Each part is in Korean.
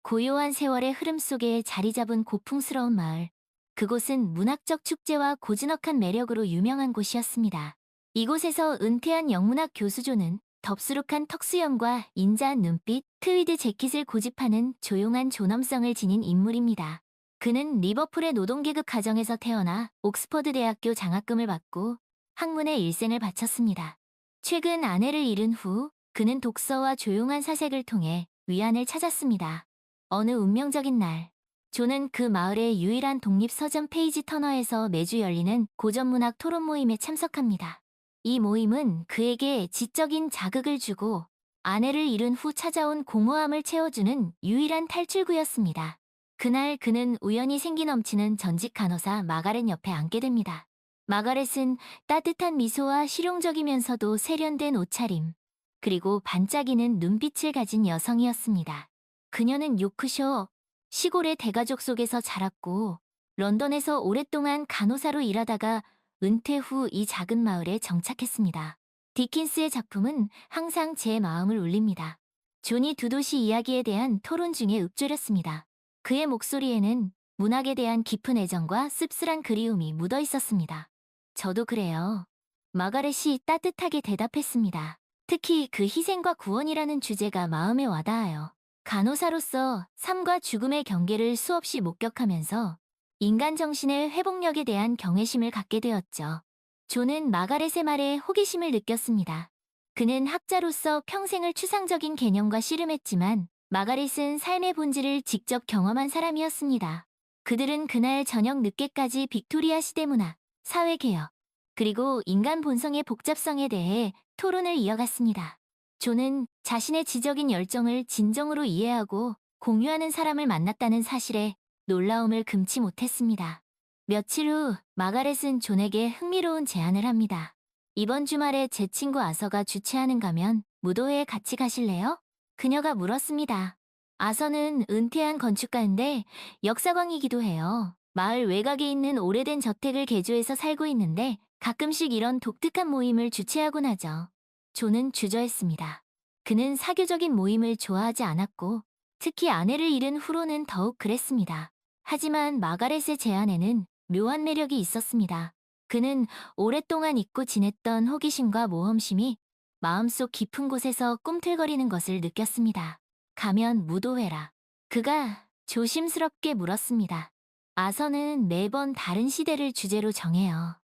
고요한 세월의 흐름 속에 자리 잡은 고풍스러운 마을. 그곳은 문학적 축제와 고즈넉한 매력으로 유명한 곳이었습니다. 이곳에서 은퇴한 영문학 교수 조는 덥수룩한 턱수염과 인자한 눈빛, 트위드 재킷을 고집하는 조용한 존엄성을 지닌 인물입니다. 그는 리버풀의 노동계급 가정에서 태어나 옥스퍼드 대학교 장학금을 받고 학문에 일생을 바쳤습니다. 최근 아내를 잃은 후 그는 독서와 조용한 사색을 통해 위안을 찾았습니다. 어느 운명적인 날, 조는 그 마을의 유일한 독립서점 페이지 터너에서 매주 열리는 고전문학 토론 모임에 참석합니다. 이 모임은 그에게 지적인 자극을 주고 아내를 잃은 후 찾아온 공허함을 채워주는 유일한 탈출구였습니다. 그날 그는 우연히 생기 넘치는 전직 간호사 마가렛 옆에 앉게 됩니다. 마가렛은 따뜻한 미소와 실용적이면서도 세련된 옷차림, 그리고 반짝이는 눈빛을 가진 여성이었습니다. 그녀는 요크셔 시골의 대가족 속에서 자랐고 런던에서 오랫동안 간호사로 일하다가 은퇴 후 이 작은 마을에 정착했습니다. 디킨스의 작품은 항상 제 마음을 울립니다. 존이 두 도시 이야기에 대한 토론 중에 읊조렸습니다. 그의 목소리에는 문학에 대한 깊은 애정과 씁쓸한 그리움이 묻어 있었습니다. 저도 그래요. 마가렛이 따뜻하게 대답했습니다. 특히 그 희생과 구원이라는 주제가 마음에 와닿아요. 간호사로서 삶과 죽음의 경계를 수없이 목격하면서 인간 정신의 회복력에 대한 경외심을 갖게 되었죠. 존은 마가렛의 말에 호기심을 느꼈습니다. 그는 학자로서 평생을 추상적인 개념과 씨름했지만 마가렛은 삶의 본질을 직접 경험한 사람이었습니다. 그들은 그날 저녁 늦게까지 빅토리아 시대 문학, 사회개혁, 그리고 인간 본성의 복잡성에 대해 토론을 이어갔습니다. 존은 자신의 지적인 열정을 진정으로 이해하고 공유하는 사람을 만났다는 사실에 놀라움을 금치 못했습니다. 며칠 후 마가렛은 존에게 흥미로운 제안을 합니다. 이번 주말에 제 친구 아서가 주최하는 가면 무도회에 같이 가실래요? 그녀가 물었습니다. 아서는 은퇴한 건축가인데 역사광이기도 해요. 마을 외곽에 있는 오래된 저택을 개조해서 살고 있는데 가끔씩 이런 독특한 모임을 주최하곤 하죠. 존은 주저했습니다. 그는 사교적인 모임을 좋아하지 않았고 특히 아내를 잃은 후로는 더욱 그랬습니다. 하지만 마가렛의 제안에는 묘한 매력이 있었습니다. 그는 오랫동안 잊고 지냈던 호기심과 모험심이 마음속 깊은 곳에서 꿈틀거리는 것을 느꼈습니다. 가면 무도회라. 그가 조심스럽게 물었습니다. 아서는 매번 다른 시대를 주제로 정해요.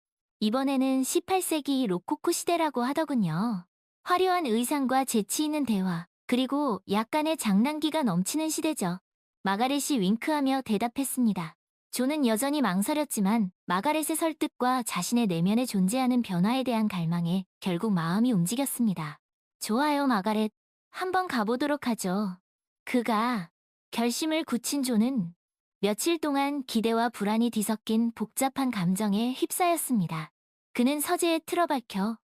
이번에는 18세기 로코코 시대라고 하더군요. 화려한 의상과 재치 있는 대화, 그리고 약간의 장난기가 넘치는 시대죠. 마가렛이 윙크하며 대답했습니다. 존은 여전히 망설였지만 마가렛의 설득과 자신의 내면에 존재하는 변화에 대한 갈망에 결국 마음이 움직였습니다. 좋아요, 마가렛. 한번 가보도록 하죠. 그가 결심을 굳힌 존은 며칠 동안 기대와 불안이 뒤섞인 복잡한 감정에 휩싸였습니다. 그는 서재에 틀어박혀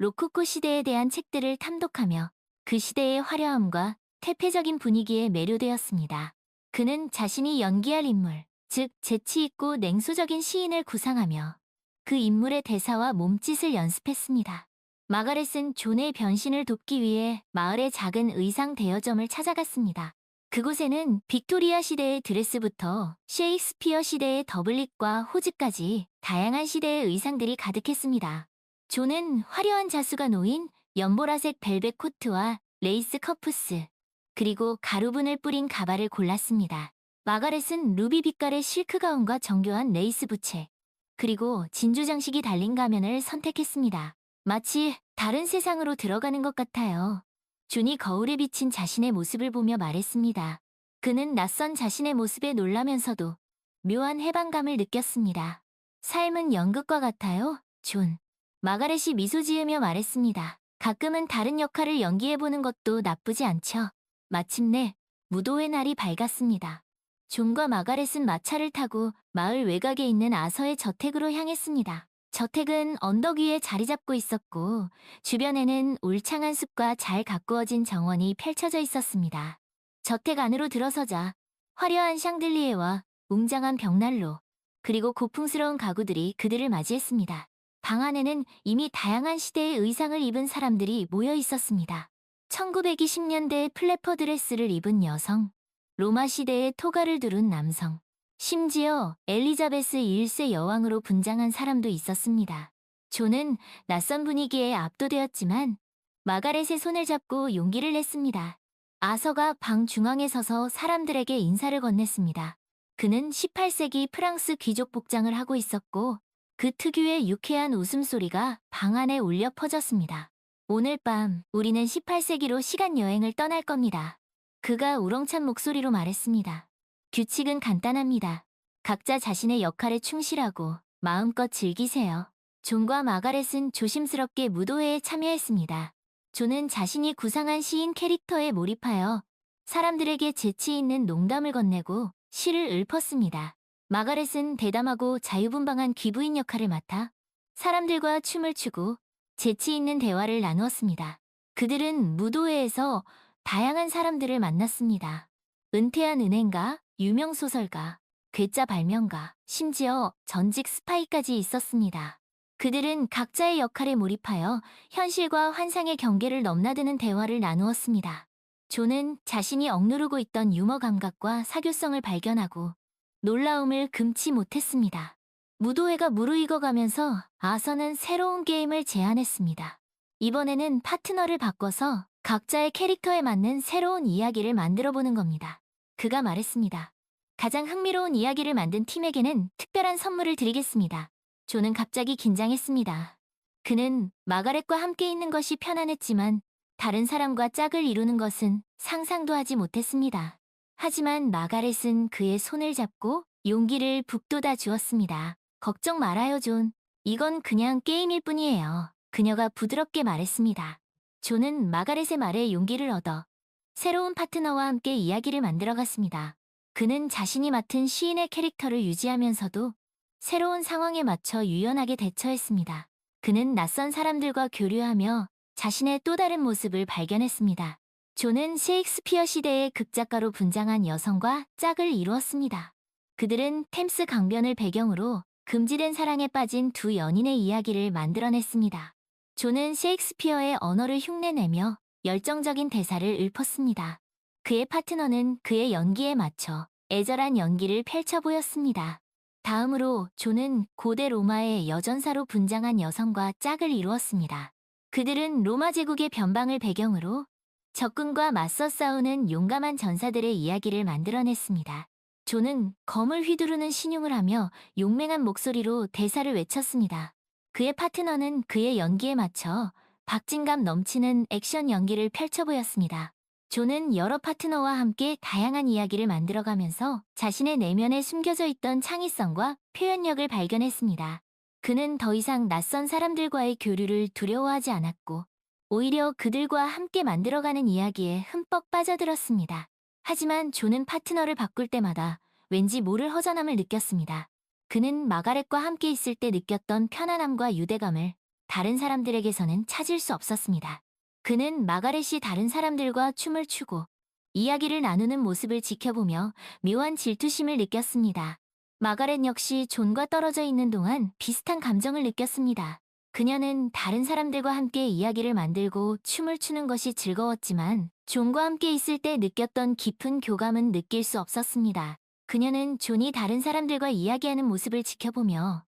로코코 시대에 대한 책들을 탐독하며 그 시대의 화려함과 퇴폐적인 분위기에 매료되었습니다. 그는 자신이 연기할 인물, 즉 재치 있고 냉소적인 시인을 구상하며 그 인물의 대사와 몸짓을 연습했습니다. 마가렛은 존의 변신을 돕기 위해 마을의 작은 의상 대여점을 찾아갔습니다. 그곳에는 빅토리아 시대의 드레스부터 셰익스피어 시대의 더블릿과 호즈까지 다양한 시대의 의상들이 가득했습니다. 존은 화려한 자수가 놓인 연보라색 벨벳 코트와 레이스 커프스, 그리고 가루분을 뿌린 가발을 골랐습니다. 마가렛은 루비 빛깔의 실크 가운과 정교한 레이스 부채, 그리고 진주 장식이 달린 가면을 선택했습니다. 마치 다른 세상으로 들어가는 것 같아요. 존이 거울에 비친 자신의 모습을 보며 말했습니다. 그는 낯선 자신의 모습에 놀라면서도 묘한 해방감을 느꼈습니다. 삶은 연극과 같아요, 존. 마가렛이 미소 지으며 말했습니다. 가끔은 다른 역할을 연기해보는 것도 나쁘지 않죠. 마침내 무도회 날이 밝았습니다. 존과 마가렛은 마차를 타고 마을 외곽에 있는 아서의 저택으로 향했습니다. 저택은 언덕 위에 자리 잡고 있었고 주변에는 울창한 숲과 잘 가꾸어진 정원이 펼쳐져 있었습니다. 저택 안으로 들어서자 화려한 샹들리에와 웅장한 벽난로, 그리고 고풍스러운 가구들이 그들을 맞이했습니다. 방 안에는 이미 다양한 시대의 의상을 입은 사람들이 모여 있었습니다. 1920년대 플래퍼 드레스를 입은 여성, 로마 시대의 토가를 두른 남성, 심지어 엘리자베스 1세 여왕으로 분장한 사람도 있었습니다. 존은 낯선 분위기에 압도되었지만 마가렛의 손을 잡고 용기를 냈습니다. 아서가 방 중앙에 서서 사람들에게 인사를 건넸습니다. 그는 18세기 프랑스 귀족 복장을 하고 있었고 그 특유의 유쾌한 웃음소리가 방 안에 울려 퍼졌습니다. 오늘 밤 우리는 18세기로 시간 여행을 떠날 겁니다. 그가 우렁찬 목소리로 말했습니다. 규칙은 간단합니다. 각자 자신의 역할에 충실하고 마음껏 즐기세요. 존과 마가렛은 조심스럽게 무도회에 참여했습니다. 존은 자신이 구상한 시인 캐릭터에 몰입하여 사람들에게 재치 있는 농담을 건네고 시를 읊었습니다. 마가렛은 대담하고 자유분방한 귀부인 역할을 맡아 사람들과 춤을 추고 재치 있는 대화를 나누었습니다. 그들은 무도회에서 다양한 사람들을 만났습니다. 은퇴한 은행가, 유명 소설가, 괴짜 발명가, 심지어 전직 스파이까지 있었습니다. 그들은 각자의 역할에 몰입하여 현실과 환상의 경계를 넘나드는 대화를 나누었습니다. 존은 자신이 억누르고 있던 유머 감각과 사교성을 발견하고 놀라움을 금치 못했습니다. 무도회가 무르익어가면서 아서는 새로운 게임을 제안했습니다. 이번에는 파트너를 바꿔서 각자의 캐릭터에 맞는 새로운 이야기를 만들어보는 겁니다. 그가 말했습니다. 가장 흥미로운 이야기를 만든 팀에게는 특별한 선물을 드리겠습니다. 존은 갑자기 긴장했습니다. 그는 마가렛과 함께 있는 것이 편안했지만 다른 사람과 짝을 이루는 것은 상상도 하지 못했습니다. 하지만 마가렛은 그의 손을 잡고 용기를 북돋아 주었습니다. 걱정 말아요, 존. 이건 그냥 게임일 뿐이에요. 그녀가 부드럽게 말했습니다. 존은 마가렛의 말에 용기를 얻어 새로운 파트너와 함께 이야기를 만들어갔습니다. 그는 자신이 맡은 시인의 캐릭터를 유지하면서도 새로운 상황에 맞춰 유연하게 대처했습니다. 그는 낯선 사람들과 교류하며 자신의 또 다른 모습을 발견했습니다. 존은 셰익스피어 시대의 극작가로 분장한 여성과 짝을 이루었습니다. 그들은 템스 강변을 배경으로 금지된 사랑에 빠진 두 연인의 이야기를 만들어냈습니다. 존은 셰익스피어의 언어를 흉내내며 열정적인 대사를 읊었습니다. 그의 파트너는 그의 연기에 맞춰 애절한 연기를 펼쳐 보였습니다. 다음으로 존은 고대 로마의 여전사로 분장한 여성과 짝을 이루었습니다. 그들은 로마 제국의 변방을 배경으로 적군과 맞서 싸우는 용감한 전사들의 이야기를 만들어냈습니다. 존은 검을 휘두르는 신용을 하며 용맹한 목소리로 대사를 외쳤습니다. 그의 파트너는 그의 연기에 맞춰 박진감 넘치는 액션 연기를 펼쳐 보였습니다. 존은 여러 파트너와 함께 다양한 이야기를 만들어가면서 자신의 내면에 숨겨져 있던 창의성과 표현력을 발견했습니다. 그는 더 이상 낯선 사람들과의 교류를 두려워하지 않았고 오히려 그들과 함께 만들어가는 이야기에 흠뻑 빠져들었습니다. 하지만 존은 파트너를 바꿀 때마다 왠지 모를 허전함을 느꼈습니다. 그는 마가렛과 함께 있을 때 느꼈던 편안함과 유대감을 다른 사람들에게서는 찾을 수 없었습니다. 그는 마가렛이 다른 사람들과 춤을 추고 이야기를 나누는 모습을 지켜보며 묘한 질투심을 느꼈습니다. 마가렛 역시 존과 떨어져 있는 동안 비슷한 감정을 느꼈습니다. 그녀는 다른 사람들과 함께 이야기를 만들고 춤을 추는 것이 즐거웠지만 존과 함께 있을 때 느꼈던 깊은 교감은 느낄 수 없었습니다. 그녀는 존이 다른 사람들과 이야기하는 모습을 지켜보며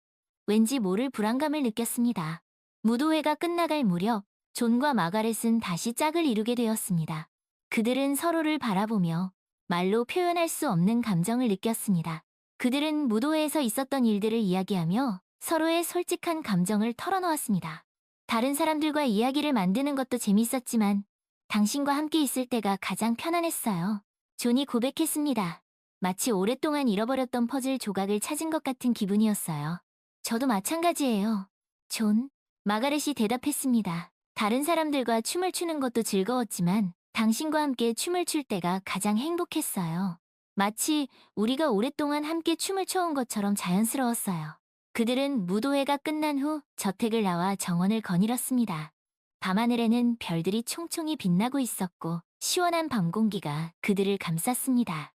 왠지 모를 불안감을 느꼈습니다. 무도회가 끝나갈 무렵 존과 마가렛은 다시 짝을 이루게 되었습니다. 그들은 서로를 바라보며 말로 표현할 수 없는 감정을 느꼈습니다. 그들은 무도회에서 있었던 일들을 이야기하며 서로의 솔직한 감정을 털어놓았습니다. 다른 사람들과 이야기를 만드는 것도 재밌었지만 당신과 함께 있을 때가 가장 편안했어요. 존이 고백했습니다. 마치 오랫동안 잃어버렸던 퍼즐 조각을 찾은 것 같은 기분이었어요. 저도 마찬가지예요. 존, 마가렛이 대답했습니다. 다른 사람들과 춤을 추는 것도 즐거웠지만 당신과 함께 춤을 출 때가 가장 행복했어요. 마치 우리가 오랫동안 함께 춤을 춰온 것처럼 자연스러웠어요. 그들은 무도회가 끝난 후 저택을 나와 정원을 거닐었습니다. 밤하늘에는 별들이 총총히 빛나고 있었고 시원한 밤 공기가 그들을 감쌌습니다.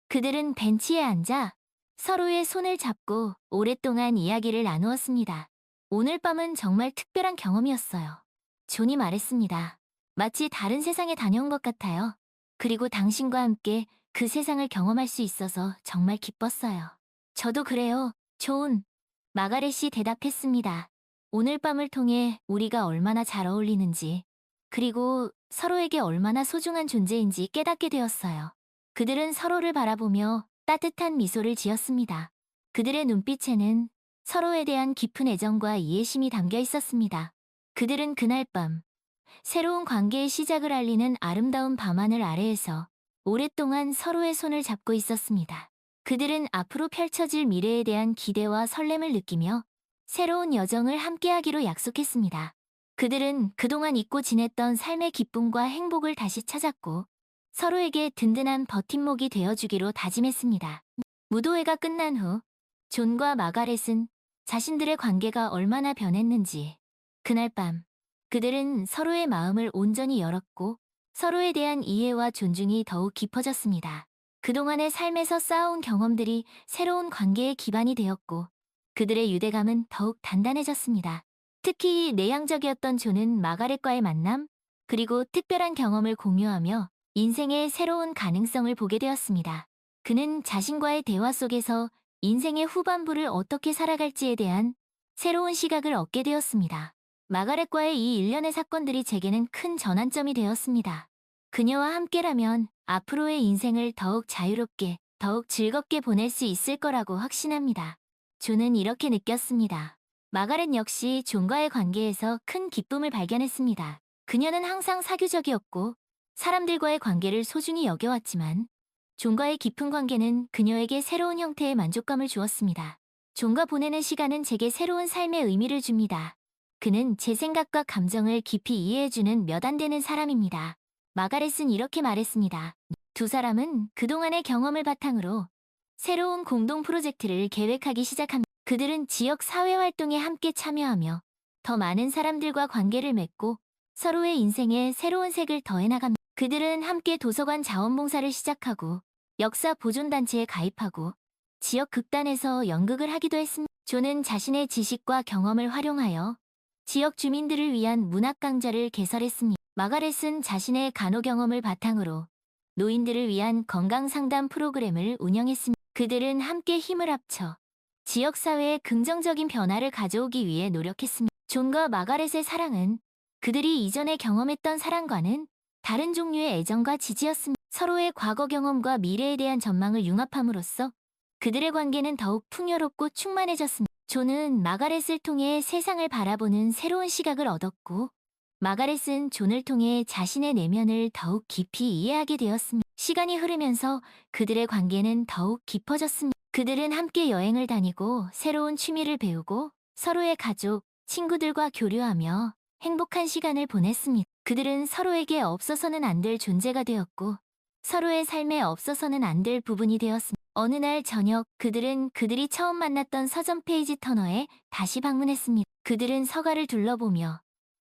그들은 벤치에 앉아 서로의 손을 잡고 오랫동안 이야기를 나누었습니다. 오늘 밤은 정말 특별한 경험이었어요. 존이 말했습니다. 마치 다른 세상에 다녀온 것 같아요. 그리고 당신과 함께 그 세상을 경험할 수 있어서 정말 기뻤어요. 저도 그래요, 존. 마가렛이 대답했습니다. 오늘 밤을 통해 우리가 얼마나 잘 어울리는지, 그리고 서로에게 얼마나 소중한 존재인지 깨닫게 되었어요. 그들은 서로를 바라보며 따뜻한 미소를 지었습니다. 그들의 눈빛에는 서로에 대한 깊은 애정과 이해심이 담겨 있었습니다. 그들은 그날 밤, 새로운 관계의 시작을 알리는 아름다운 밤하늘 아래에서 오랫동안 서로의 손을 잡고 있었습니다. 그들은 앞으로 펼쳐질 미래에 대한 기대와 설렘을 느끼며 새로운 여정을 함께하기로 약속했습니다. 그들은 그동안 잊고 지냈던 삶의 기쁨과 행복을 다시 찾았고 서로에게 든든한 버팀목이 되어주기로 다짐했습니다. 무도회가 끝난 후 존과 마가렛은 자신들의 관계가 얼마나 변했는지 그날 밤 그들은 서로의 마음을 온전히 열었고 서로에 대한 이해와 존중이 더욱 깊어졌습니다. 그동안의 삶에서 쌓아온 경험들이 새로운 관계의 기반이 되었고 그들의 유대감은 더욱 단단해졌습니다. 특히 내향적이었던 존은 마가렛과의 만남, 그리고 특별한 경험을 공유하며 인생의 새로운 가능성을 보게 되었습니다. 그는 자신과의 대화 속에서 인생의 후반부를 어떻게 살아갈지에 대한 새로운 시각을 얻게 되었습니다. 마가렛과의 이 일련의 사건들이 제게는 큰 전환점이 되었습니다. 그녀와 함께라면 앞으로의 인생을 더욱 자유롭게, 더욱 즐겁게 보낼 수 있을 거라고 확신합니다. 존은 이렇게 느꼈습니다. 마가렛 역시 존과의 관계에서 큰 기쁨을 발견했습니다. 그녀는 항상 사교적이었고 사람들과의 관계를 소중히 여겨왔지만 존과의 깊은 관계는 그녀에게 새로운 형태의 만족감을 주었습니다. 존과 보내는 시간은 제게 새로운 삶의 의미를 줍니다. 그는 제 생각과 감정을 깊이 이해해주는 몇 안 되는 사람입니다. 마가렛은 이렇게 말했습니다. 두 사람은 그동안의 경험을 바탕으로 새로운 공동 프로젝트를 계획하기 시작합니다. 그들은 지역 사회 활동에 함께 참여하며 더 많은 사람들과 관계를 맺고 서로의 인생에 새로운 색을 더해나갑니다. 그들은 함께 도서관 자원봉사를 시작하고 역사 보존단체에 가입하고 지역 극단에서 연극을 하기도 했습니다. 존은 자신의 지식과 경험을 활용하여 지역 주민들을 위한 문학 강좌를 개설했습니다. 마가렛은 자신의 간호 경험을 바탕으로 노인들을 위한 건강 상담 프로그램을 운영했습니다. 그들은 함께 힘을 합쳐 지역사회에 긍정적인 변화를 가져오기 위해 노력했습니다. 존과 마가렛의 사랑은 그들이 이전에 경험했던 사랑과는 다른 종류의 애정과 지지였습니다. 서로의 과거 경험과 미래에 대한 전망을 융합함으로써 그들의 관계는 더욱 풍요롭고 충만해졌습니다. 존은 마가렛을 통해 세상을 바라보는 새로운 시각을 얻었고 마가렛은 존을 통해 자신의 내면을 더욱 깊이 이해하게 되었습니다. 시간이 흐르면서 그들의 관계는 더욱 깊어졌습니다. 그들은 함께 여행을 다니고 새로운 취미를 배우고 서로의 가족, 친구들과 교류하며 행복한 시간을 보냈습니다. 그들은 서로에게 없어서는 안 될 존재가 되었고 서로의 삶에 없어서는 안 될 부분이 되었습니다. 어느 날 저녁 그들은 그들이 처음 만났던 서점 페이지 터너에 다시 방문했습니다. 그들은 서가를 둘러보며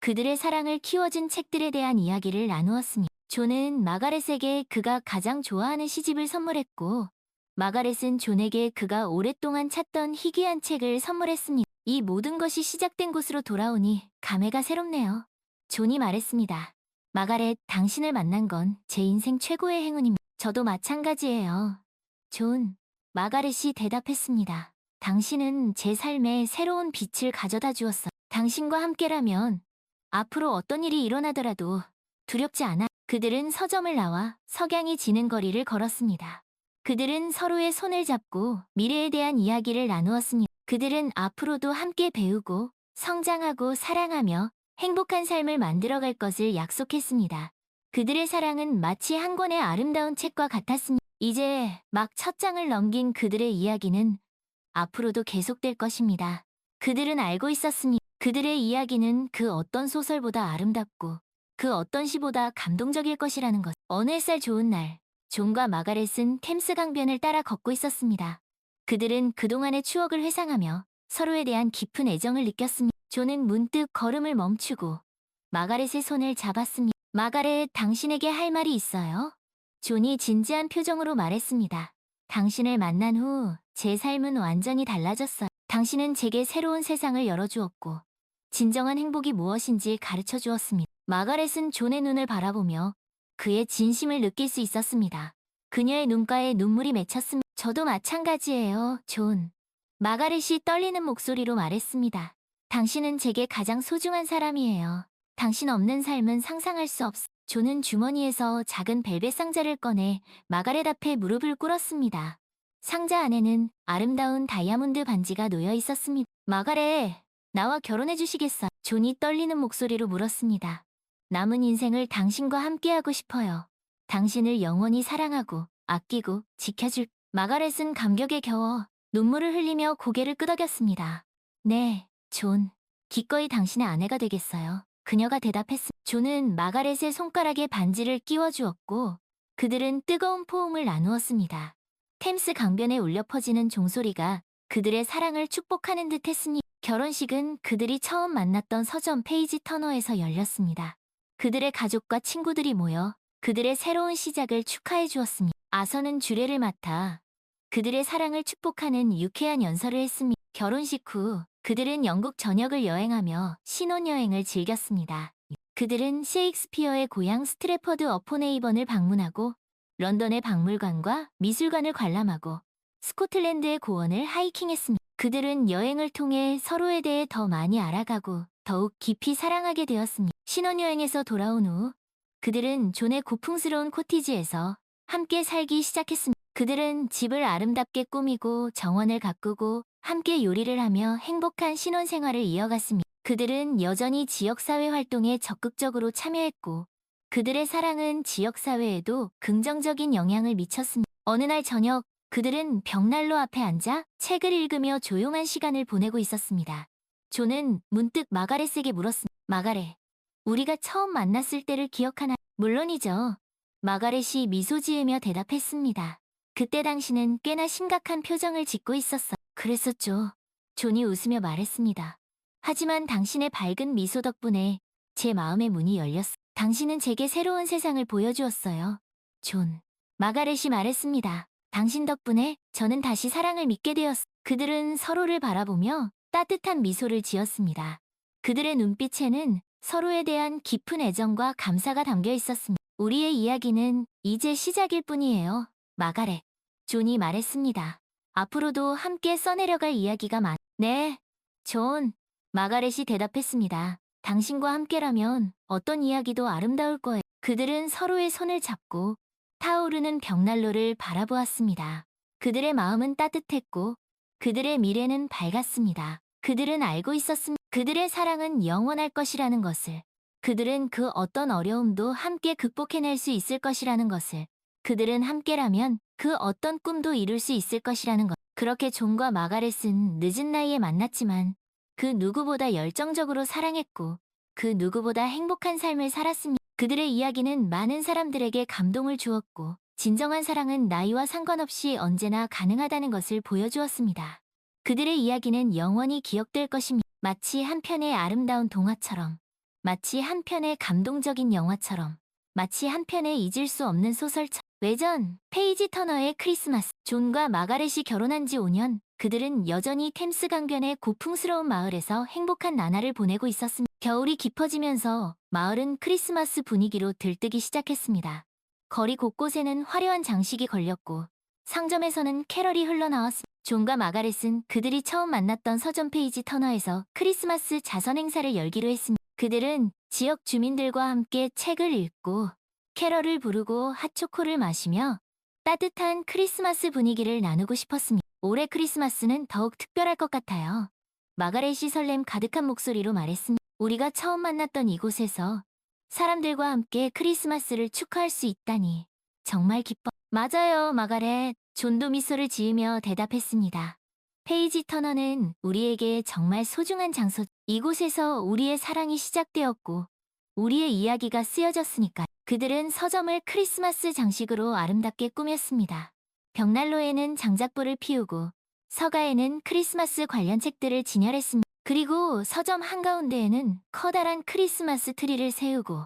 그들의 사랑을 키워준 책들에 대한 이야기를 나누었습니다. 존은 마가렛에게 그가 가장 좋아하는 시집을 선물했고 마가렛은 존에게 그가 오랫동안 찾던 희귀한 책을 선물했습니다. 이 모든 것이 시작된 곳으로 돌아오니 감회가 새롭네요. 존이 말했습니다. 마가렛, 당신을 만난 건 제 인생 최고의 행운입니다. 저도 마찬가지예요. 존, 마가렛이 대답했습니다. 당신은 제 삶에 새로운 빛을 가져다 주었어. 당신과 함께라면 앞으로 어떤 일이 일어나더라도 두렵지 않아. 그들은 서점을 나와 석양이 지는 거리를 걸었습니다. 그들은 서로의 손을 잡고 미래에 대한 이야기를 나누었습니다. 그들은 앞으로도 함께 배우고 성장하고 사랑하며 행복한 삶을 만들어갈 것을 약속했습니다. 그들의 사랑은 마치 한 권의 아름다운 책과 같았습니다. 이제 막 첫 장을 넘긴 그들의 이야기는 앞으로도 계속될 것입니다. 그들은 알고 있었습니다. 그들의 이야기는 그 어떤 소설보다 아름답고 그 어떤 시보다 감동적일 것이라는 것. 어느 햇살 좋은 날, 존과 마가렛은 템스 강변을 따라 걷고 있었습니다. 그들은 그동안의 추억을 회상하며 서로에 대한 깊은 애정을 느꼈습니다. 존은 문득 걸음을 멈추고 마가렛의 손을 잡았습니다. 마가렛, 당신에게 할 말이 있어요? 존이 진지한 표정으로 말했습니다. 당신을 만난 후 제 삶은 완전히 달라졌어요. 당신은 제게 새로운 세상을 열어주었고 진정한 행복이 무엇인지 가르쳐 주었습니다. 마가렛은 존의 눈을 바라보며 그의 진심을 느낄 수 있었습니다. 그녀의 눈가에 눈물이 맺혔습니다. 저도 마찬가지예요, 존. 마가렛이 떨리는 목소리로 말했습니다. 당신은 제게 가장 소중한 사람이에요. 당신 없는 삶은 상상할 수 없어. 존은 주머니에서 작은 벨벳 상자를 꺼내 마가렛 앞에 무릎을 꿇었습니다. 상자 안에는 아름다운 다이아몬드 반지가 놓여 있었습니다. 마가렛, 나와 결혼해 주시겠어요? 존이 떨리는 목소리로 물었습니다. 남은 인생을 당신과 함께하고 싶어요. 당신을 영원히 사랑하고 아끼고 지켜줄. 마가렛은 감격에 겨워 눈물을 흘리며 고개를 끄덕였습니다. 네, 존. 기꺼이 당신의 아내가 되겠어요. 그녀가 대답했습니다. 존은 마가렛의 손가락에 반지를 끼워주었고 그들은 뜨거운 포옹을 나누었습니다. 템스 강변에 울려 퍼지는 종소리가 그들의 사랑을 축복하는 듯 했으니 결혼식은 그들이 처음 만났던 서점 페이지 터너에서 열렸습니다. 그들의 가족과 친구들이 모여 그들의 새로운 시작을 축하해 주었습니다. 아서는 주례를 맡아 그들의 사랑을 축복하는 유쾌한 연설을 했습니다. 결혼식 후 그들은 영국 전역을 여행하며 신혼여행을 즐겼습니다. 그들은 셰익스피어의 고향 스트래퍼드 어폰에이번을 방문하고 런던의 박물관과 미술관을 관람하고 스코틀랜드의 고원을 하이킹했습니다. 그들은 여행을 통해 서로에 대해 더 많이 알아가고 더욱 깊이 사랑하게 되었습니다. 신혼여행에서 돌아온 후 그들은 존의 고풍스러운 코티지에서 함께 살기 시작했습니다. 그들은 집을 아름답게 꾸미고 정원을 가꾸고 함께 요리를 하며 행복한 신혼생활을 이어갔습니다. 그들은 여전히 지역사회 활동에 적극적으로 참여했고 그들의 사랑은 지역사회에도 긍정적인 영향을 미쳤습니다. 어느 날 저녁 그들은 벽난로 앞에 앉아 책을 읽으며 조용한 시간을 보내고 있었습니다. 존은 문득 마가렛에게 물었습니다. 마가렛, 우리가 처음 만났을 때를 기억하나? 물론이죠. 마가렛이 미소 지으며 대답했습니다. 그때 당신은 꽤나 심각한 표정을 짓고 있었어. 그랬었죠. 존이 웃으며 말했습니다. 하지만 당신의 밝은 미소 덕분에 제 마음의 문이 열렸어. 당신은 제게 새로운 세상을 보여주었어요. 존. 마가렛이 말했습니다. 당신 덕분에 저는 다시 사랑을 믿게 되었어. 그들은 서로를 바라보며 따뜻한 미소를 지었습니다. 그들의 눈빛에는 서로에 대한 깊은 애정과 감사가 담겨 있었습니다. 우리의 이야기는 이제 시작일 뿐이에요. 마가렛. 존이 말했습니다. 앞으로도 함께 써내려갈 이야기가 네, 존. 마가렛이 대답했습니다. 당신과 함께라면 어떤 이야기도 아름다울 거예요. 그들은 서로의 손을 잡고 타오르는 벽난로를 바라보았습니다. 그들의 마음은 따뜻했고 그들의 미래는 밝았습니다. 그들은 알고 있었습니다. 그들의 사랑은 영원할 것이라는 것을. 그들은 그 어떤 어려움도 함께 극복해낼 수 있을 것이라는 것을. 그들은 함께라면 그 어떤 꿈도 이룰 수 있을 것이라는 것. 그렇게 존과 마가렛은 늦은 나이에 만났지만 그 누구보다 열정적으로 사랑했고 그 누구보다 행복한 삶을 살았습니다. 그들의 이야기는 많은 사람들에게 감동을 주었고 진정한 사랑은 나이와 상관없이 언제나 가능하다는 것을 보여주었습니다. 그들의 이야기는 영원히 기억될 것입니다. 마치 한 편의 아름다운 동화처럼, 마치 한 편의 감동적인 영화처럼, 마치 한 편의 잊을 수 없는 소설처럼. 외전, 페이지 터너의 크리스마스. 존과 마가렛이 결혼한 지 5년, 그들은 여전히 템스 강변의 고풍스러운 마을에서 행복한 나날을 보내고 있었습니다. 겨울이 깊어지면서 마을은 크리스마스 분위기로 들뜨기 시작했습니다. 거리 곳곳에는 화려한 장식이 걸렸고 상점에서는 캐럴이 흘러나왔습니다. 존과 마가렛은 그들이 처음 만났던 서점 페이지 터너에서 크리스마스 자선 행사를 열기로 했습니다. 그들은 지역 주민들과 함께 책을 읽고 캐럴을 부르고 핫초코를 마시며 따뜻한 크리스마스 분위기를 나누고 싶었습니다. 올해 크리스마스는 더욱 특별할 것 같아요. 마가렛이 설렘 가득한 목소리로 말했습니다. 우리가 처음 만났던 이곳에서 사람들과 함께 크리스마스를 축하할 수 있다니 정말 기뻐. 맞아요, 마가렛. 존도 미소를 지으며 대답했습니다. 페이지 터너는 우리에게 정말 소중한 장소. 이곳에서 우리의 사랑이 시작되었고 우리의 이야기가 쓰여졌으니까. 그들은 서점을 크리스마스 장식으로 아름답게 꾸몄습니다. 벽난로에는 장작불을 피우고 서가에는 크리스마스 관련 책들을 진열했습니다. 그리고 서점 한가운데에는 커다란 크리스마스 트리를 세우고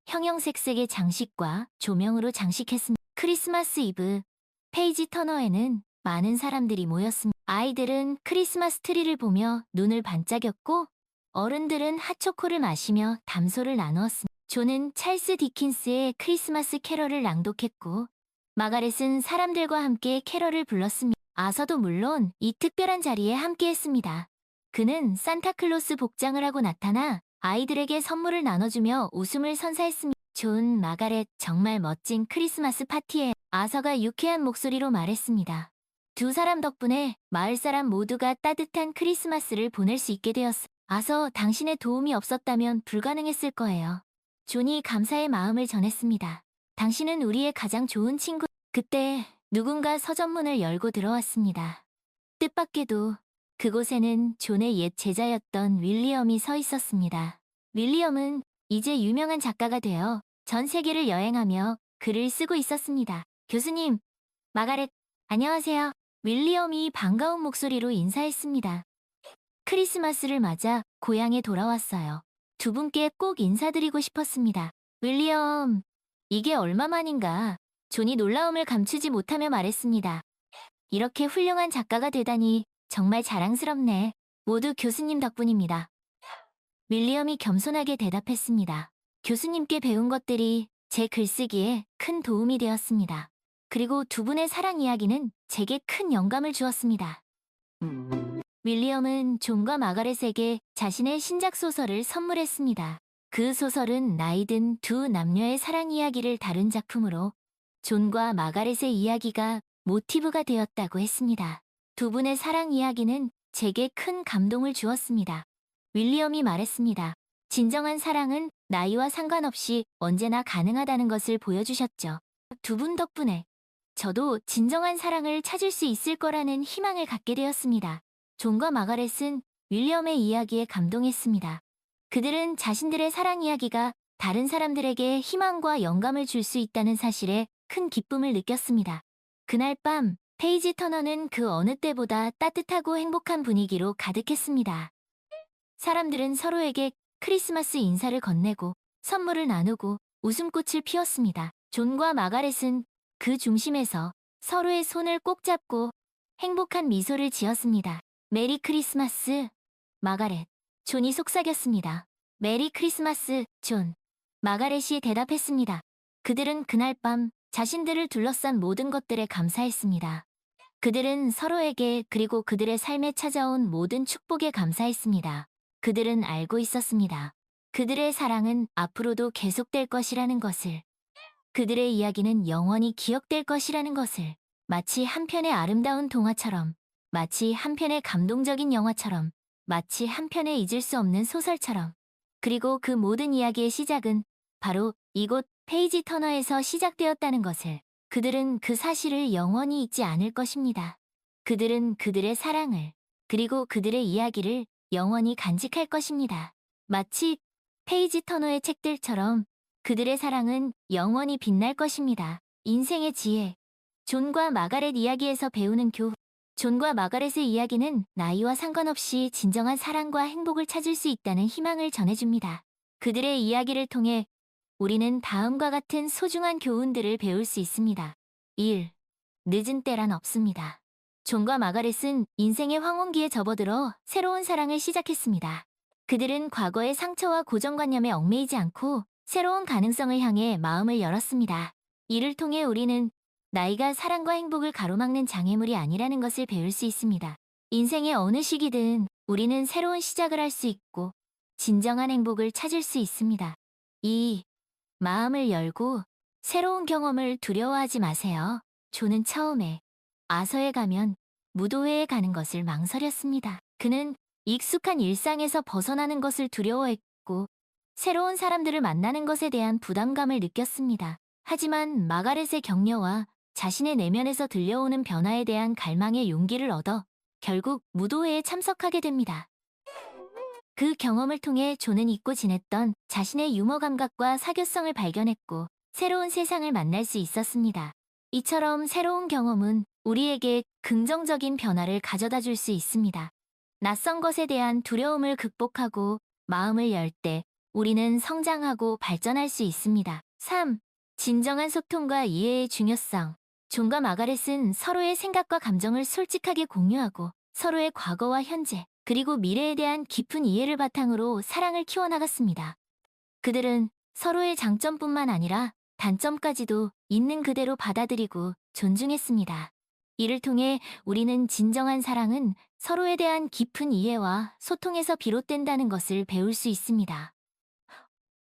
형형색색의 장식과 조명으로 장식했습니다. 크리스마스 이브, 페이지 터너에는 많은 사람들이 모였습니다. 아이들은 크리스마스 트리를 보며 눈을 반짝였고 어른들은 핫초코를 마시며 담소를 나누었습니다. 존은 찰스 디킨스의 크리스마스 캐럴을 낭독했고 마가렛은 사람들과 함께 캐럴을 불렀습니다. 아서도 물론 이 특별한 자리에 함께했습니다. 그는 산타클로스 복장을 하고 나타나 아이들에게 선물을 나눠주며 웃음을 선사했습니다. 존, 마가렛, 정말 멋진 크리스마스 파티에 아서가 유쾌한 목소리로 말했습니다. 두 사람 덕분에 마을 사람 모두가 따뜻한 크리스마스를 보낼 수 있게 되었어. 아서, 당신의 도움이 없었다면 불가능했을 거예요. 존이 감사의 마음을 전했습니다. 당신은 우리의 가장 좋은 친구. 그때 누군가 서점문을 열고 들어왔습니다. 뜻밖에도 그곳에는 존의 옛 제자였던 윌리엄이 서 있었습니다. 윌리엄은 이제 유명한 작가가 되어 전 세계를 여행하며 글을 쓰고 있었습니다. 교수님, 마가렛, 안녕하세요. 윌리엄이 반가운 목소리로 인사했습니다. 크리스마스를 맞아 고향에 돌아왔어요. 두 분께 꼭 인사드리고 싶었습니다. 윌리엄, 이게 얼마만인가? 존이 놀라움을 감추지 못하며 말했습니다. 이렇게 훌륭한 작가가 되다니 정말 자랑스럽네. 모두 교수님 덕분입니다. 윌리엄이 겸손하게 대답했습니다. 교수님께 배운 것들이 제 글쓰기에 큰 도움이 되었습니다. 그리고 두 분의 사랑 이야기는 제게 큰 영감을 주었습니다. 윌리엄은 존과 마가렛에게 자신의 신작 소설을 선물했습니다. 그 소설은 나이든 두 남녀의 사랑 이야기를 다룬 작품으로 존과 마가렛의 이야기가 모티브가 되었다고 했습니다. 두 분의 사랑 이야기는 제게 큰 감동을 주었습니다. 윌리엄이 말했습니다. 진정한 사랑은 나이와 상관없이 언제나 가능하다는 것을 보여주셨죠. 두 분 덕분에 저도 진정한 사랑을 찾을 수 있을 거라는 희망을 갖게 되었습니다. 존과 마가렛은 윌리엄의 이야기에 감동했습니다. 그들은 자신들의 사랑 이야기가 다른 사람들에게 희망과 영감을 줄 수 있다는 사실에 큰 기쁨을 느꼈습니다. 그날 밤 페이지 터너는 그 어느 때보다 따뜻하고 행복한 분위기로 가득했습니다. 사람들은 서로에게 크리스마스 인사를 건네고 선물을 나누고 웃음꽃을 피웠습니다. 존과 마가렛은 그 중심에서 서로의 손을 꼭 잡고 행복한 미소를 지었습니다. 메리 크리스마스, 마가렛. 존이 속삭였습니다. 메리 크리스마스, 존. 마가렛이 대답했습니다. 그들은 그날 밤 자신들을 둘러싼 모든 것들에 감사했습니다. 그들은 서로에게 그리고 그들의 삶에 찾아온 모든 축복에 감사했습니다. 그들은 알고 있었습니다. 그들의 사랑은 앞으로도 계속될 것이라는 것을. 그들의 이야기는 영원히 기억될 것이라는 것을. 마치 한 편의 아름다운 동화처럼, 마치 한 편의 감동적인 영화처럼, 마치 한 편의 잊을 수 없는 소설처럼. 그리고 그 모든 이야기의 시작은 바로 이곳 페이지 터너에서 시작되었다는 것을. 그들은 그 사실을 영원히 잊지 않을 것입니다. 그들은 그들의 사랑을, 그리고 그들의 이야기를 영원히 간직할 것입니다. 마치 페이지 터너의 책들처럼 그들의 사랑은 영원히 빛날 것입니다. 인생의 지혜. 존과 마가렛 이야기에서 배우는 존과 마가렛의 이야기는 나이와 상관없이 진정한 사랑과 행복을 찾을 수 있다는 희망을 전해줍니다. 그들의 이야기를 통해 우리는 다음과 같은 소중한 교훈들을 배울 수 있습니다. 1. 늦은 때란 없습니다. 존과 마가렛은 인생의 황혼기에 접어들어 새로운 사랑을 시작했습니다. 그들은 과거의 상처와 고정관념에 얽매이지 않고 새로운 가능성을 향해 마음을 열었습니다. 이를 통해 우리는 나이가 사랑과 행복을 가로막는 장애물이 아니라는 것을 배울 수 있습니다. 인생의 어느 시기든 우리는 새로운 시작을 할 수 있고 진정한 행복을 찾을 수 있습니다. 2. 마음을 열고 새로운 경험을 두려워하지 마세요. 존은 처음에 아서에 가면 무도회에 가는 것을 망설였습니다. 그는 익숙한 일상에서 벗어나는 것을 두려워했고 새로운 사람들을 만나는 것에 대한 부담감을 느꼈습니다. 하지만 마가렛의 격려와 자신의 내면에서 들려오는 변화에 대한 갈망의 용기를 얻어 결국 무도회에 참석하게 됩니다. 그 경험을 통해 존은 잊고 지냈던 자신의 유머 감각과 사교성을 발견했고 새로운 세상을 만날 수 있었습니다. 이처럼 새로운 경험은 우리에게 긍정적인 변화를 가져다 줄 수 있습니다. 낯선 것에 대한 두려움을 극복하고 마음을 열 때 우리는 성장하고 발전할 수 있습니다. 3. 진정한 소통과 이해의 중요성. 존과 마가렛은 서로의 생각과 감정을 솔직하게 공유하고 서로의 과거와 현재, 그리고 미래에 대한 깊은 이해를 바탕으로 사랑을 키워나갔습니다. 그들은 서로의 장점뿐만 아니라 단점까지도 있는 그대로 받아들이고 존중했습니다. 이를 통해 우리는 진정한 사랑은 서로에 대한 깊은 이해와 소통에서 비롯된다는 것을 배울 수 있습니다.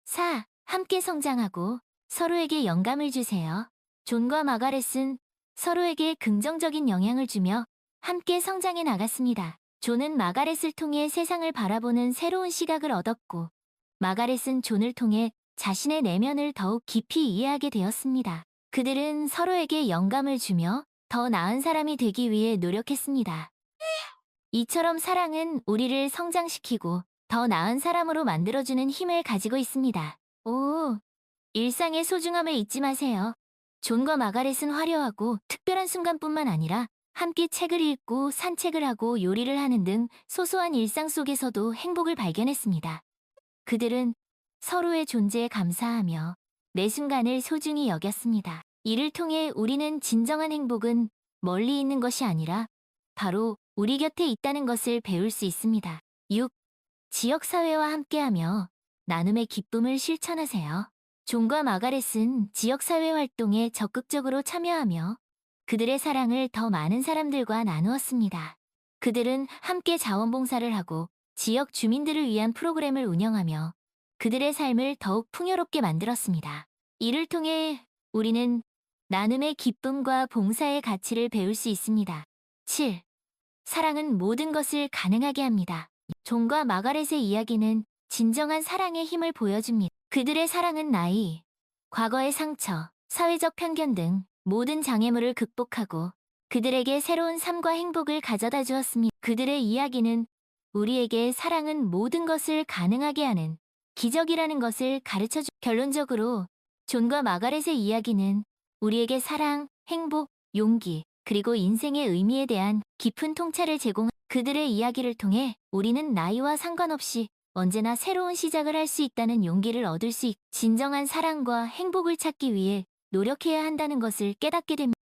4. 함께 성장하고 서로에게 영감을 주세요. 존과 마가렛은 서로에게 긍정적인 영향을 주며 함께 성장해 나갔습니다. 존은 마가렛을 통해 세상을 바라보는 새로운 시각을 얻었고, 마가렛은 존을 통해 자신의 내면을 더욱 깊이 이해하게 되었습니다. 그들은 서로에게 영감을 주며 더 나은 사람이 되기 위해 노력했습니다. 이처럼 사랑은 우리를 성장시키고 더 나은 사람으로 만들어주는 힘을 가지고 있습니다. 오, 일상의 소중함을 잊지 마세요. 존과 마가렛은 화려하고 특별한 순간뿐만 아니라 함께 책을 읽고 산책을 하고 요리를 하는 등 소소한 일상 속에서도 행복을 발견했습니다. 그들은 서로의 존재에 감사하며 매 순간을 소중히 여겼습니다. 이를 통해 우리는 진정한 행복은 멀리 있는 것이 아니라 바로 우리 곁에 있다는 것을 배울 수 있습니다. 6. 지역사회와 함께하며 나눔의 기쁨을 실천하세요. 존과 마가렛은 지역사회 활동에 적극적으로 참여하며 그들의 사랑을 더 많은 사람들과 나누었습니다. 그들은 함께 자원봉사를 하고 지역 주민들을 위한 프로그램을 운영하며 그들의 삶을 더욱 풍요롭게 만들었습니다. 이를 통해 우리는 나눔의 기쁨과 봉사의 가치를 배울 수 있습니다. 7. 사랑은 모든 것을 가능하게 합니다. 존과 마가렛의 이야기는 진정한 사랑의 힘을 보여줍니다. 그들의 사랑은 나이, 과거의 상처, 사회적 편견 등 모든 장애물을 극복하고 그들에게 새로운 삶과 행복을 가져다 주었습니다. 그들의 이야기는 우리에게 사랑은 모든 것을 가능하게 하는 기적이라는 것을 가르쳐주. 결론적으로 존과 마가렛의 이야기는 우리에게 사랑, 행복, 용기, 그리고 인생의 의미에 대한 깊은 통찰을 제공한 그들의 이야기를 통해 우리는 나이와 상관없이 언제나 새로운 시작을 할 수 있다는 용기를 얻을 수 있고 진정한 사랑과 행복을 찾기 위해 노력해야 한다는 것을 깨닫게 됩니다.